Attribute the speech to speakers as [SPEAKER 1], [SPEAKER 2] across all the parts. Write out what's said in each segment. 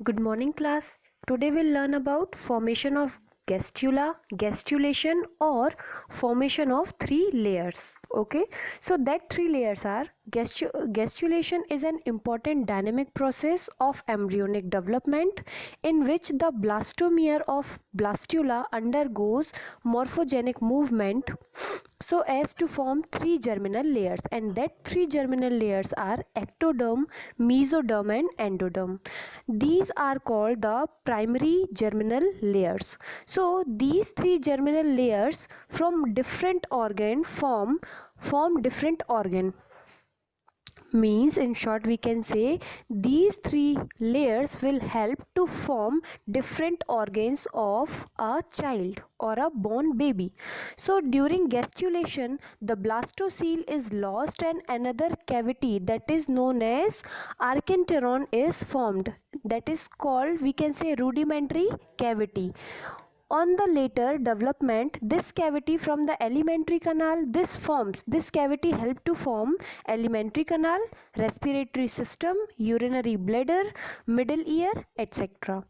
[SPEAKER 1] Good morning, class. Today we'll learn about formation of gastrula, gastrulation, or formation of three layers. Okay, so that three layers are gastrulation is an important dynamic process of embryonic development in which the blastomere of blastula undergoes morphogenic movement so as to form three germinal layers, and that three germinal layers are ectoderm, mesoderm and endoderm. These are called the primary germinal layers. So these three germinal layers from different organ form different organ. Means in short we can say these three layers will help to form different organs of a child or a born baby. So during gastrulation the blastocele is lost and another cavity that is known as archenteron is formed, that is called, we can say, rudimentary cavity. On the later development, this cavity from the alimentary canal, this cavity help to form alimentary canal, respiratory system, urinary bladder, middle ear, etc.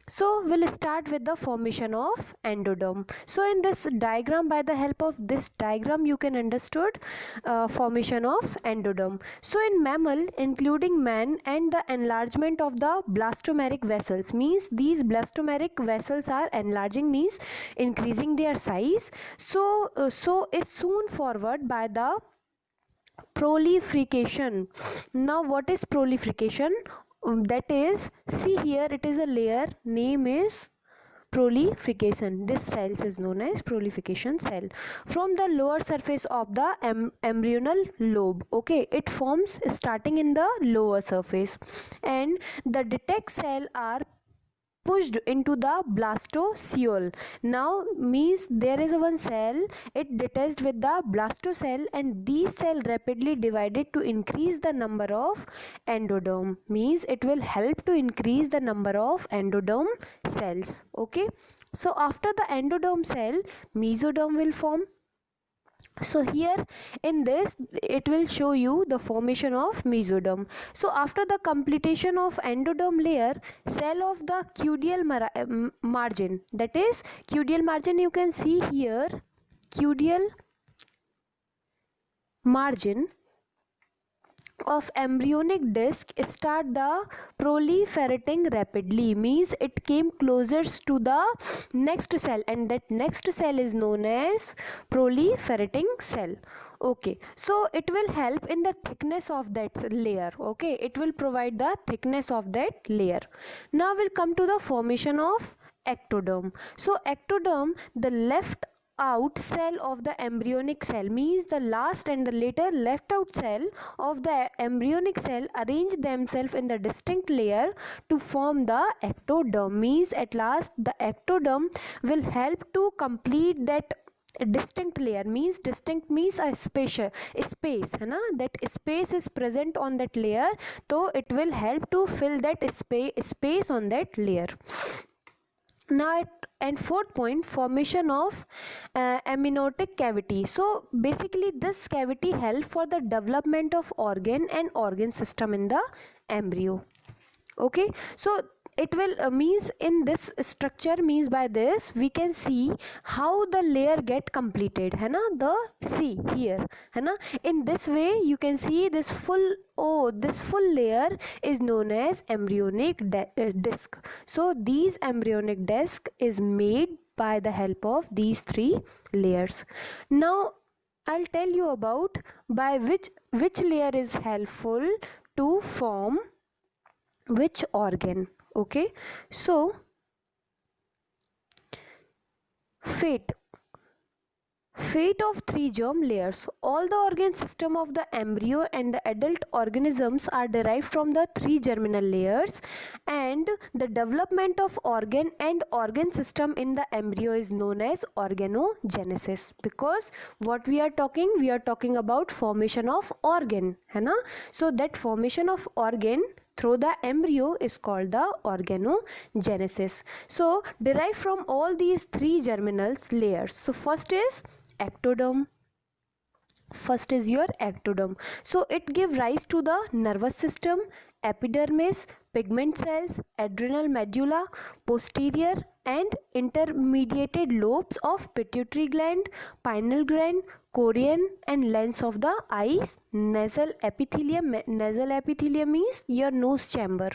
[SPEAKER 1] So we'll start with the formation of endoderm. So in this diagram, by the help of this diagram, you can understood formation of endoderm. So in mammal, including man, and the enlargement of the blastomeric vessels, means these blastomeric vessels are enlarging, means increasing their size. So is soon followed by the proliferation. Now what is proliferation? That is, see here, it is a layer, name is proliferation. This cells is known as proliferation cell from the lower surface of the embryonal lobe. Okay, it forms starting in the lower surface, and the detect cell are pushed into the blastocele. Now means there is one cell, it detached with the blastocell, and these cell rapidly divided to increase the number of endoderm, means it will help to increase the number of endoderm cells. Okay, so after the endoderm cell, mesoderm will form. So here in this it will show you the formation of mesoderm. So after the completion of endoderm layer, cell of the caudal margin, that is caudal margin, you can see here, caudal margin of embryonic disc start the proliferating rapidly, means it came closer to the next cell, and that next cell is known as proliferating cell. Okay, so it will help in the thickness of that layer. Okay, it will provide the thickness of that layer. Now we'll come to the formation of ectoderm. So ectoderm, the left out cell of the embryonic cell, means the last and the later left out cell of the embryonic cell arrange themselves in the distinct layer to form the ectoderm, means at last the ectoderm will help to complete that distinct layer, means distinct means a space है ना, that space is present on that layer, so it will help to fill that space on that layer. Now and fourth point, formation of amniotic cavity. So basically this cavity help for the development of organ and organ system in the embryo. Okay, so it will means in this structure, means by this we can see how the layer get completed है ना, the see here है ना, in this way you can see this full layer is known as embryonic disc. So these embryonic disc is made by the help of these three layers. Now I'll tell you about by which layer is helpful to form which organ. Okay, so fate of three germ layers. All the organ system of the embryo and the adult organisms are derived from the three germinal layers, and the development of organ and organ system in the embryo is known as organogenesis. Because what we are talking about formation of organ है ना, so that formation of organ through the embryo is called the organogenesis. So derived from all these three germinal layers. So first is ectoderm, First is your ectoderm. So it give rise to the nervous system, epidermis, pigment cells, adrenal medulla, posterior and intermediated lobes of pituitary gland, pineal gland, chorion and lens of the eyes, nasal epithelium. Nasal epithelium means your nose chamber,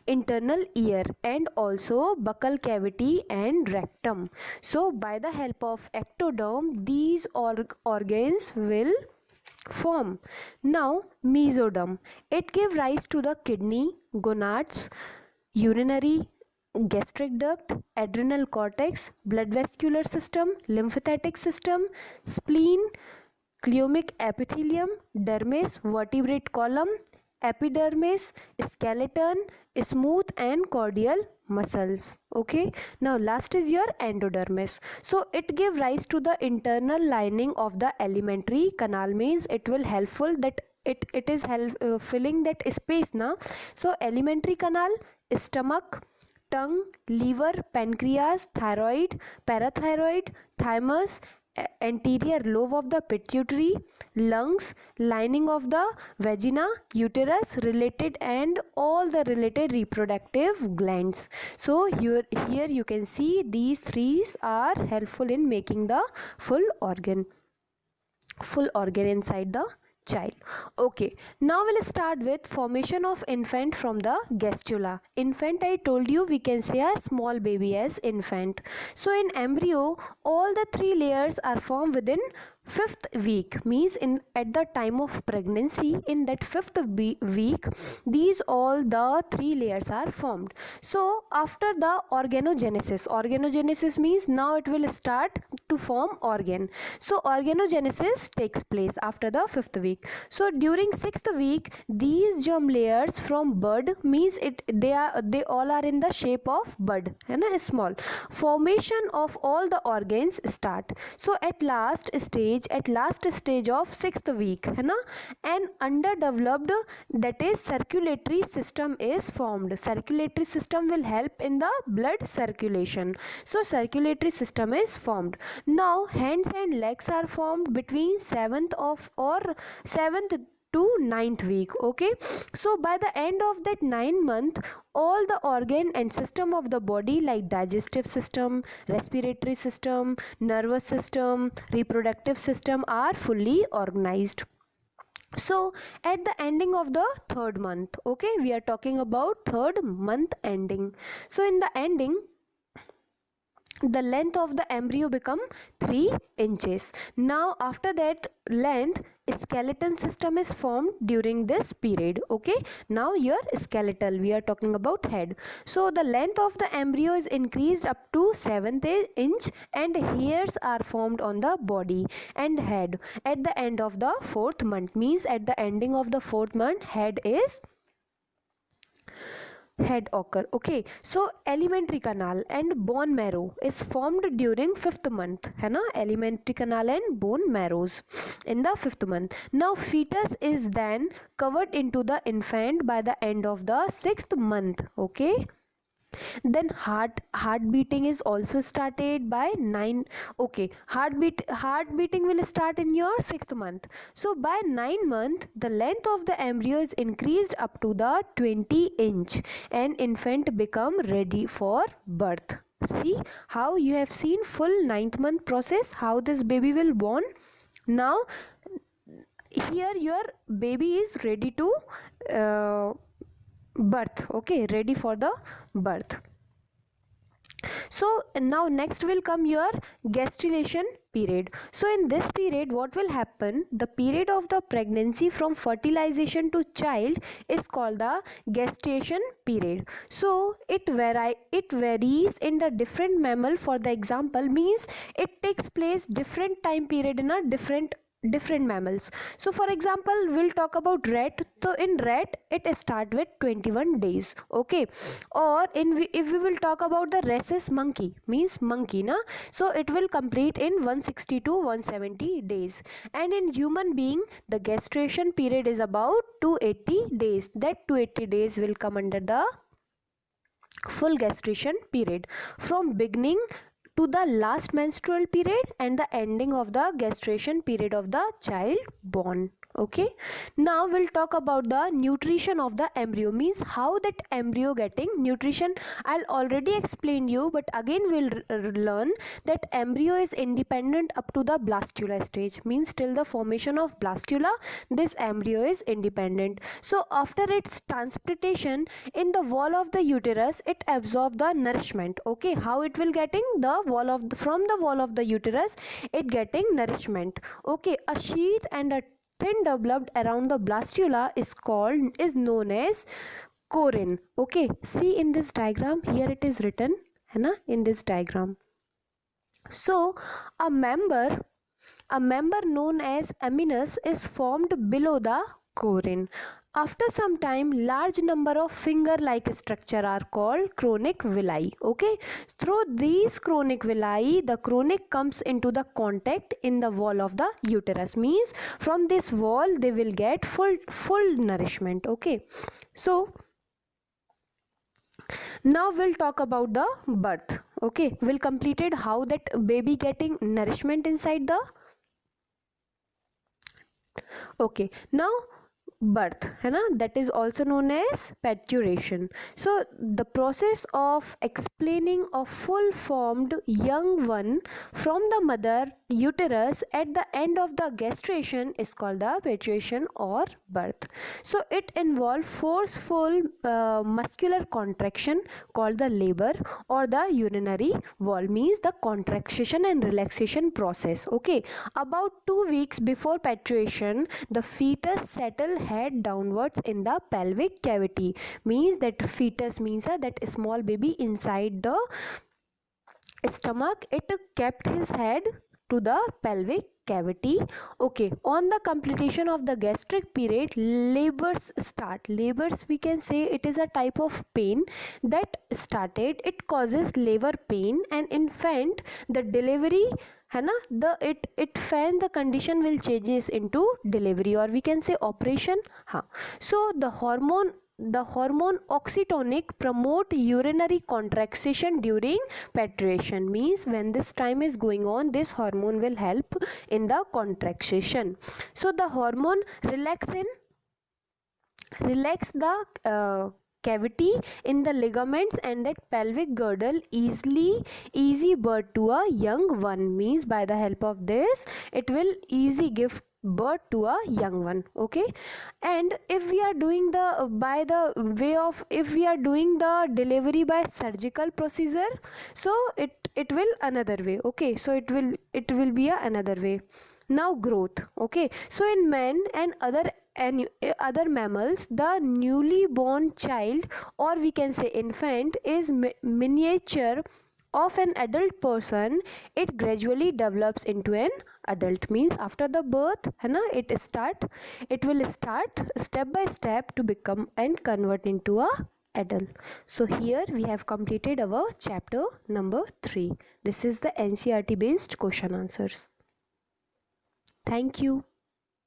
[SPEAKER 1] internal ear, and also buccal cavity and rectum. So by the help of ectoderm, these organs will form. Now mesoderm, it gave rise to the kidney, gonads, urinary, gastric duct, adrenal cortex, blood vascular system, lymphatic system, spleen, cleomic epithelium, dermis, vertebrate column, epidermis, skeleton, smooth and cordial muscles. Okay, now last is your endodermis. So it give rise to the internal lining of the alimentary canal, means it will helpful that it is filling that space now. So alimentary canal, stomach, tongue, liver, pancreas, thyroid, parathyroid, thymus, anterior lobe of the pituitary, lungs, lining of the vagina, uterus, related and all the related reproductive glands. So here you can see these three are helpful in making the full organ inside the child. Okay, now we'll start with formation of infant from the gastrula. Infant, I told you, we can say a small baby as infant. So in embryo, all the three layers are formed within fifth week, means in at the time of pregnancy, in that fifth week, these all the three layers are formed. So after the organogenesis means now it will start to form organ. So organogenesis takes place after the fifth week. So during sixth week, these germ layers from bud, means they all are in the shape of bud, and small. Formation of all the organs start. So at last stage of sixth week, an underdeveloped, that is circulatory system is formed. Circulatory system will help in the blood circulation. So circulatory system is formed. Now hands and legs are formed between 7th to 9th week. Okay, so by the end of that 9 month, all the organ and system of the body like digestive system, respiratory system, nervous system, reproductive system are fully organized. So at the ending of the third month, okay, we are talking about third month ending. So in the ending, the length of the embryo become 3 inches. Now after that length, skeleton system is formed during this period. Okay, now your skeletal, we are talking about head. So the length of the embryo is increased up to 7th inch, and hairs are formed on the body and head at the end of the fourth month, means at the ending of the fourth month, head occur. Okay, so alimentary canal and bone marrow is formed during fifth month, है ना, alimentary canal and bone marrows in the fifth month. Now fetus is then covered into the infant by the end of the sixth month. Okay, then heart beating is also started by 9. Okay, heart beating will start in your 6th month. So by 9 month, the length of the embryo is increased up to the 20 inch, and infant become ready for birth. See how you have seen full 9th month process, how this baby will born. Now here your baby is ready to birth. Okay, ready for the birth. So now next will come your gastrulation period. So in this period, what will happen, the period of the pregnancy from fertilization to child is called the gestation period. So it varies in the different mammal. For the example, means it takes place different time period in a different mammals. So for example, we'll talk about rat. So in rat, it start with 21 days. Okay, or if we will talk about the rhesus monkey, means monkey na, so it will complete in 160 to 170 days. And in human being, the gestation period is about 280 days. That 280 days will come under the full gestation period. From beginning to the last menstrual period and the ending of the gestation period of the child born. Okay, now we'll talk about the nutrition of the embryo, means how that embryo getting nutrition. I'll already explain you, but again we'll learn that embryo is independent up to the blastula stage, means till the formation of blastula this embryo is independent. So after its transplantation in the wall of the uterus, it absorbs the nourishment. Okay, how it will getting the wall of from the wall of the uterus, it getting nourishment. Okay, a sheath and a thin developed around the blastula is known as coryn. Okay, see in this diagram, here it is written है ना, in this diagram. So a member known as aminus is formed below the coryn. After some time, large number of finger-like structure are called chronic villi. Okay, through these chronic villi, the chronic comes into the contact in the wall of the uterus. Means from this wall they will get full nourishment. Okay, so now we'll talk about the birth. Okay, we'll completed how that baby getting nourishment inside the. Okay, now birth है ना, that is also known as parturition. So the process of explaining a full formed young one from the mother uterus at the end of the gestation is called the parturition or birth. So it involves forceful muscular contraction called the labor or the urinary wall, means the contraction and relaxation process. Okay, about 2 weeks before parturition the fetus settle head downwards in the pelvic cavity, means that fetus means that small baby inside the stomach, it kept his head to the pelvic cavity. Okay, on the completion of the gastric period, labors start. Labors, we can say it is a type of pain that started. It causes labor pain and infant the delivery है ना, it fan the condition will changes into delivery, or we can say operation. हाँ, so the hormone oxytonic promote urinary contraction during parturition, means when this time is going on, this hormone will help in the contraction. So the hormone relax the cavity in the ligaments and that pelvic girdle, easy birth to a young one, means by the help of this it will easy give birth to a young one. Okay, and if we are doing the if we are doing the delivery by surgical procedure, so it will another way. Okay, so it will be another way. Now growth. Okay, so in men and other mammals, the newly born child, or we can say infant, is miniature of an adult person. It gradually develops into an adult, means after the birth है ना, it will start step by step to become and convert into a adult. So here we have completed our chapter number 3. This is the NCERT based question answers. Thank you.